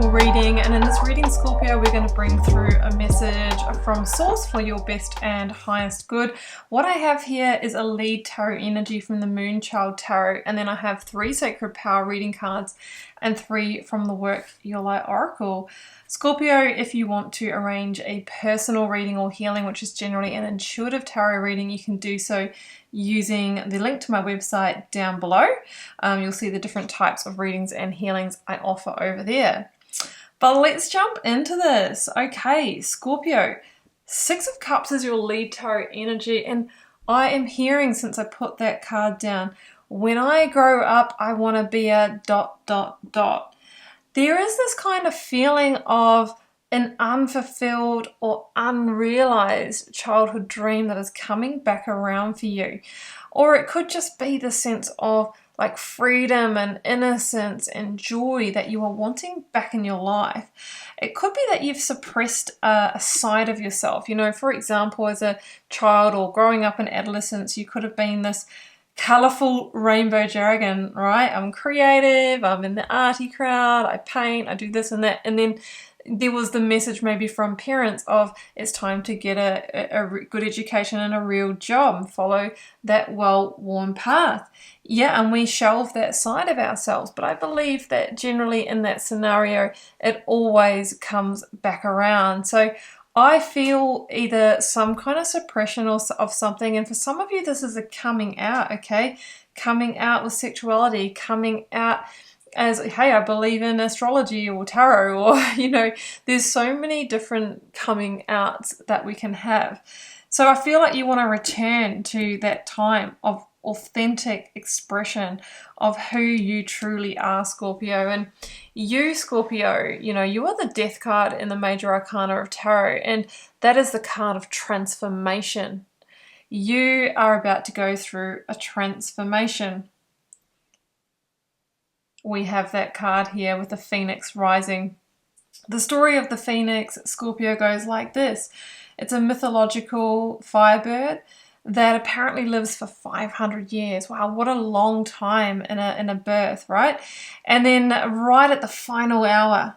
oracle reading, and in this reading, Scorpio, we're going to bring through a message from source for your best and highest good. What I have here is a lead tarot energy from the Moon Child Tarot, and then I have 3 sacred power reading cards and 3 from the Work Your Light Oracle. Scorpio, if you want to arrange a personal reading or healing, which is generally an intuitive tarot reading, you can do so using the link to my website down below. You'll see the different types of readings and healings I offer over there. But let's jump into this. Okay, Scorpio, 6 of Cups is your lead tarot energy, and I am hearing, since I put that card down, when I grow up, I want to be a ... There is this kind of feeling of an unfulfilled or unrealized childhood dream that is coming back around for you. Or it could just be the sense of like freedom and innocence and joy that you are wanting back in your life. It could be that you've suppressed a side of yourself. You know, for example, as a child or growing up in adolescence, you could have been this colorful rainbow dragon, right? I'm creative, I'm in the arty crowd, I paint, I do this and that. And then there was the message maybe from parents of it's time to get a good education and a real job, follow that well-worn path. Yeah, and we shelve that side of ourselves, but I believe that generally in that scenario, it always comes back around. So I feel either some kind of suppression of something, and for some of you, this is a coming out, okay? Coming out with sexuality, coming out as, hey, I believe in astrology or tarot, or, you know, there's so many different coming outs that we can have. So I feel like you want to return to that time of authentic expression of who you truly are, Scorpio. And you, Scorpio, you know, you are the Death card in the Major Arcana of Tarot, and that is the card of transformation. You are about to go through a transformation. We have that card here with the Phoenix rising. The story of the Phoenix, Scorpio, goes like this. It's a mythological firebird that apparently lives for 500 years. Wow, what a long time in a birth, right? And then right at the final hour,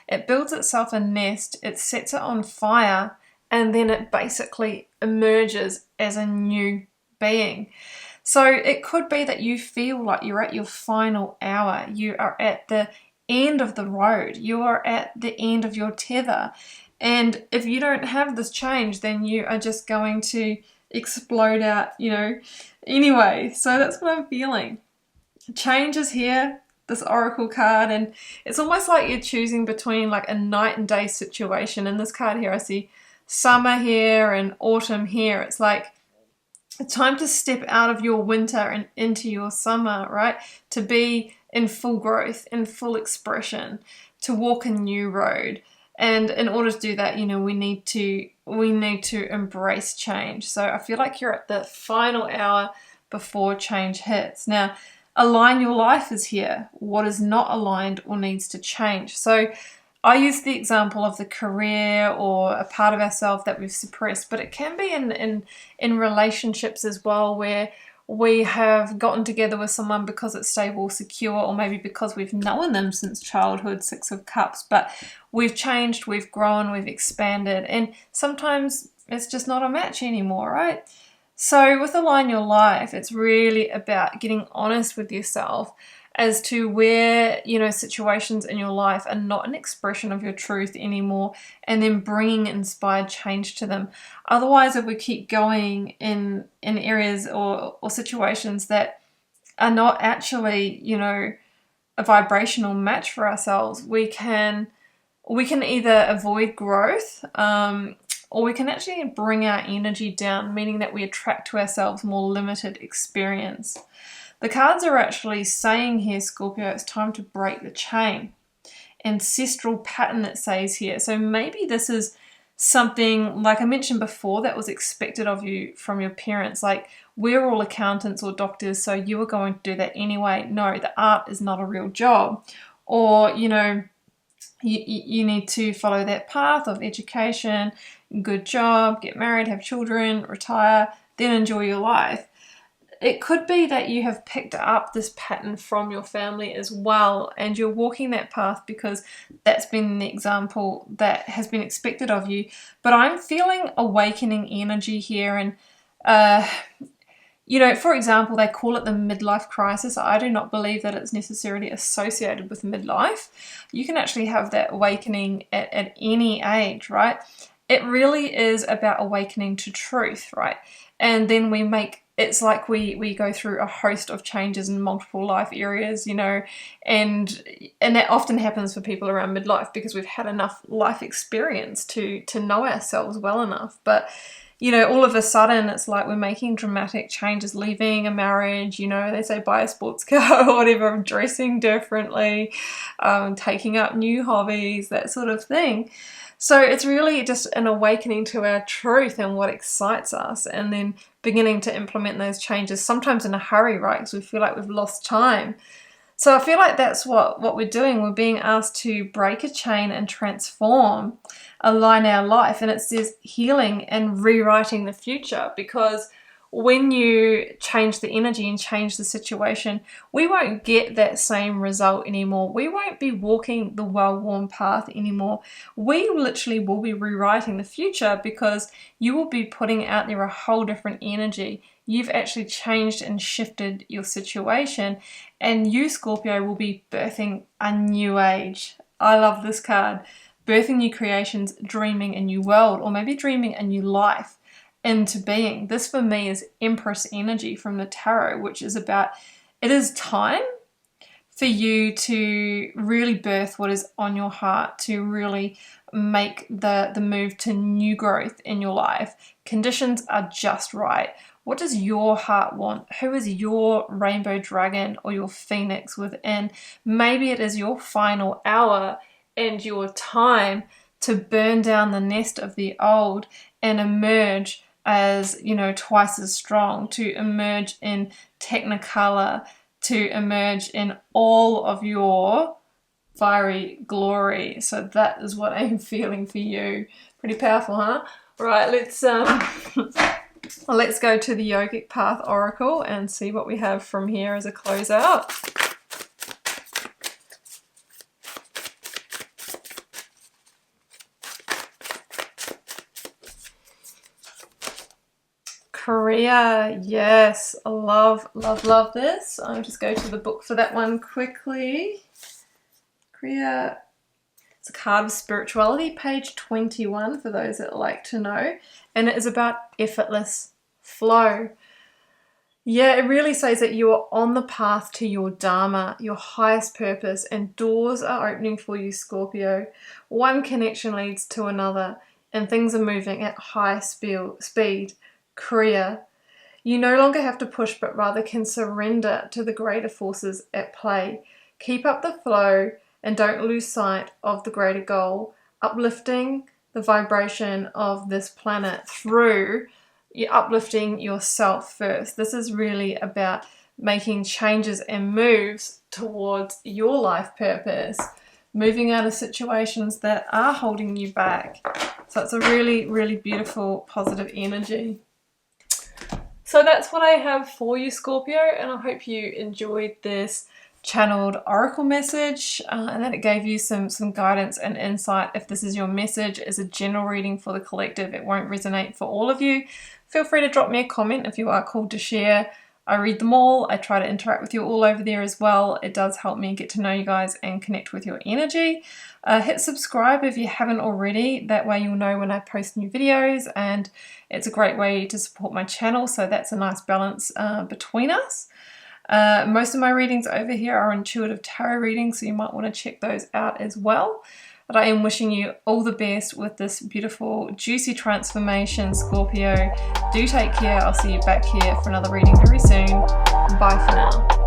it builds itself a nest, it sets it on fire, and then it basically emerges as a new being. So it could be that you feel like you're at your final hour. You are at the end of the road. You are at the end of your tether. And if you don't have this change, then you are just going to explode out, you know. Anyway, so that's what I'm feeling. Change is here, this oracle card, and it's almost like you're choosing between like a night and day situation. In this card here, I see summer here and autumn here. It's like it's time to step out of your winter and into your summer, right? To be in full growth, in full expression, to walk a new road. And in order to do that, you know, we need to embrace change. So I feel like you're at the final hour before change hits. Now, align your life is here. What is not aligned or needs to change. So I use the example of the career or a part of ourselves that we've suppressed, but it can be in relationships as well, where we have gotten together with someone because it's stable, secure, or maybe because we've known them since childhood, 6 of Cups, but we've changed, we've grown, we've expanded, and sometimes it's just not a match anymore, right? So with Align Your Life, it's really about getting honest with yourself as to where, you know, situations in your life are not an expression of your truth anymore, and then bringing inspired change to them. Otherwise, if we keep going in areas or situations that are not actually, you know, a vibrational match for ourselves, we can either avoid growth, or we can actually bring our energy down, meaning that we attract to ourselves more limited experience. The cards are actually saying here, Scorpio, it's time to break the chain. Ancestral pattern, it says here. So maybe this is something, like I mentioned before, that was expected of you from your parents. Like, we're all accountants or doctors, so you are going to do that anyway. No, the art is not a real job. Or, you know, you need to follow that path of education, good job, get married, have children, retire, then enjoy your life. It could be that you have picked up this pattern from your family as well, and you're walking that path because that's been the example that has been expected of you. But I'm feeling awakening energy here, and you know, for example, they call it the midlife crisis. I do not believe that it's necessarily associated with midlife. You can actually have that awakening at any age, right? It really is about awakening to truth, right? And then we make, it's like we go through a host of changes in multiple life areas, you know, and that often happens for people around midlife because we've had enough life experience to know ourselves well enough. But you know, all of a sudden it's like we're making dramatic changes, leaving a marriage, you know, they say buy a sports car or whatever, dressing differently, taking up new hobbies, that sort of thing. So it's really just an awakening to our truth and what excites us, and then beginning to implement those changes, sometimes in a hurry, right? Because we feel like we've lost time. So I feel like that's what we're doing. We're being asked to break a chain and transform, align our life. And it says healing and rewriting the future, because when you change the energy and change the situation, we won't get that same result anymore. We won't be walking the well-worn path anymore. We literally will be rewriting the future because you will be putting out there a whole different energy. You've actually changed and shifted your situation, and you, Scorpio, will be birthing a new age. I love this card. Birthing new creations, dreaming a new world, or maybe dreaming a new life into being. This for me is Empress energy from the tarot, which is about, it is time for you to really birth what is on your heart, to really make the move to new growth in your life. Conditions are just right. What does your heart want? Who is your rainbow dragon or your phoenix within? Maybe it is your final hour and your time to burn down the nest of the old and emerge as, you know, twice as strong, to emerge in technicolor, to emerge in all of your fiery glory. So that is what I'm feeling for you. Pretty powerful, huh? Right, let's go to the Yogic Path Oracle and see what we have from here as a closeout. Career, yes, love this. I'll just go to the book for that one quickly. Career, it's a card of spirituality, page 21 for those that like to know, and it is about effortless flow. Yeah, it really says that you are on the path to your Dharma, your highest purpose, and doors are opening for you, Scorpio. One connection leads to another, and things are moving at high speed. Career, you no longer have to push, but rather can surrender to the greater forces at play. Keep up the flow and don't lose sight of the greater goal, uplifting the vibration of this planet through uplifting yourself first. This is really about making changes and moves towards your life purpose, moving out of situations that are holding you back. So it's a really, really beautiful, positive energy. So that's what I have for you, Scorpio, and I hope you enjoyed this channeled oracle message and that it gave you some guidance and insight. If this is your message as a general reading for the collective, it won't resonate for all of you. Feel free to drop me a comment if you are called to share. I read them all. I try to interact with you all over there as well. It does help me get to know you guys and connect with your energy. Hit subscribe if you haven't already. That way you'll know when I post new videos, and it's a great way to support my channel. So that's a nice balance between us. Most of my readings over here are intuitive tarot readings, so you might want to check those out as well. But I am wishing you all the best with this beautiful, juicy transformation, Scorpio. Do take care. I'll see you back here for another reading very soon. Bye for now.